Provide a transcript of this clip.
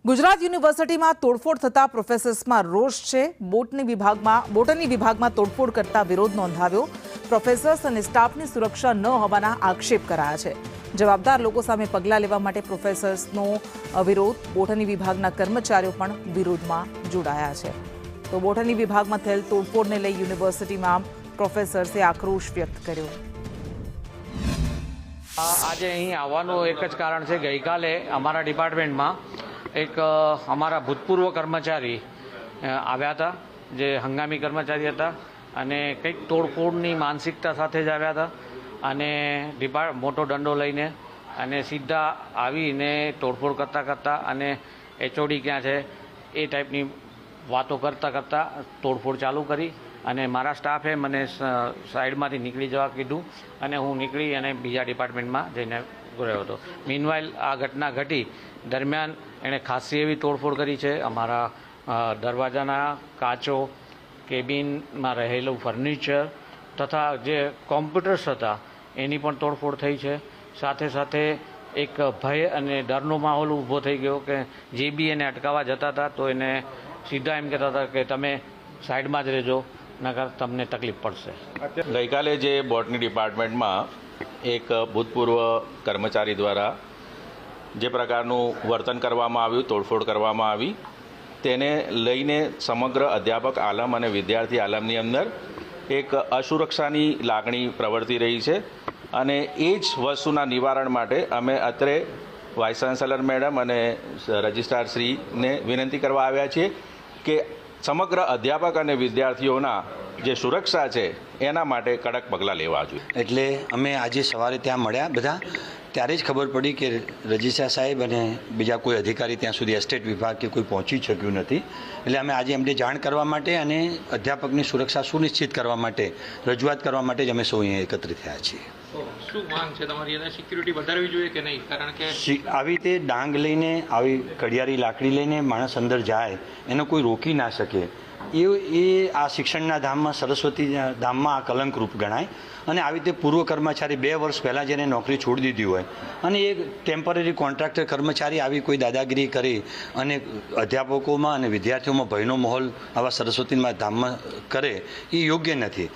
ગુજરાત યુનિવર્સિટીમાં તોડફોડ થતા પ્રોફેસર્સમાં રોષ છે। બોટની વિભાગમાં તોડફોડ કરતા વિરોધ નોંધાવ્યો। પ્રોફેસર્સ અને સ્ટાફની સુરક્ષા ન હોવાના આક્ષેપ કરાયા છે। જવાબદાર લોકો સામે પગલાં લેવા માટે પ્રોફેસર્સનો વિરોધ। બોટની વિભાગના કર્મચારીઓ પણ વિરોધમાં જોડાયા છે। તો બોટની વિભાગમાં થયેલ તોડફોડને લઈ યુનિવર્સિટીમાં પ્રોફેસર્સે આક્રોશ વ્યક્ત કર્યો। આજે અહીં આવવાનું એક જ કારણ છે। ગઈકાલે અમારા ડિપાર્ટમેન્ટમાં એક અમારા ભૂતપૂર્વ કર્મચારી આવ્યા હતા, જે હંગામી કર્મચારી હતા અને કંઈક તોડફોડની માનસિકતા સાથે જ આવ્યા હતા અને મોટો દંડો લઈને અને સીધા આવીને તોડફોડ કરતા અને એચઓડી ક્યાં છે એ ટાઈપની વાતો કરતા તોડફોડ ચાલુ કરી અને મારા સ્ટાફે મને સાઈડમાંથી નીકળી જવા કીધું અને હું નીકળી અને બીજા ડિપાર્ટમેન્ટમાં જઈને ગયો હતો। મીનવાઇલ આ ઘટના ઘટી દરમિયાન એણે ખાસી એવી તોડફોડ કરી છે। અમારા દરવાજાના કાચો, કેબિનમાં રહેલું ફર્નિચર તથા જે કોમ્પ્યુટર્સ હતા એની પણ તોડફોડ થઈ છે। સાથે સાથે એક ભય અને ડરનો માહોલ ઊભો થઈ ગયો કે જે બી એને અટકાવવા જતા હતા તો એને સીધા એમ કહેતા હતા કે તમે સાઈડમાં જ રહેજો, નકર તમને તકલીફ પડશે। ગઈકાલે જે બોટની ડિપાર્ટમેન્ટમાં એક ભૂતપૂર્વ કર્મચારી દ્વારા જે પ્રકારનું વર્તન કરવામાં આવ્યું, તોડફોડ કરવામાં આવી, તેને લઈને સમગ્ર અધ્યાપક આલમ અને વિદ્યાર્થી આલમની અંદર એક અસુરક્ષાની લાગણી પ્રવર્તી રહી છે અને એ જ વસ્તુના નિવારણ માટે અમે અત્રે વાઇસ ચાન્સેલર મેડમ અને રજિસ્ટ્રાર શ્રીને વિનંતી કરવા આવ્યા છીએ કે સમગ્ર અધ્યાપક અને વિદ્યાર્થીઓના જે સુરક્ષા છે એના માટે કડક પગલાં લેવા જોઈએ। એટલે અમે આજે સવારે ત્યાં મળ્યા બધા, ત્યારે જ ખબર પડી કે રજિસ્ટ્રાર સાહેબ અને બીજા કોઈ અધિકારી ત્યાં સુધી એસ્ટેટ વિભાગ કે કોઈ પહોંચી શક્યું નથી। એટલે અમે આજે એમને જાણ કરવા માટે અને અધ્યાપકની સુરક્ષા સુનિશ્ચિત કરવા માટે રજૂઆત કરવા માટે જ અમે સૌ અહીંયા એકત્રિત થયા છીએ। શું માંગ છે તમારી? એને સિક્યુરિટી વધારવી જોઈએ કે નહીં? કારણ કે આવી રીતે ડાંગ લઈને, આવી કડિયારી લાકડી લઈને માણસ અંદર જાય એને કોઈ રોકી ના શકે। એ આ શિક્ષણના ધામમાં, સરસ્વતી ધામમાં આ કલંકરૂપ ગણાય। અને આવી રીતે પૂર્વ કર્મચારી 2 વર્ષ પહેલાં જેને નોકરી છોડી દીધી હોય અને એક ટેમ્પરરી કોન્ટ્રાક્ટર કર્મચારી આવી કોઈ દાદાગીરી કરી અને અધ્યાપકોમાં અને વિદ્યાર્થીઓમાં ભયનો માહોલ આવા સરસ્વતીના ધામમાં કરે એ યોગ્ય નથી।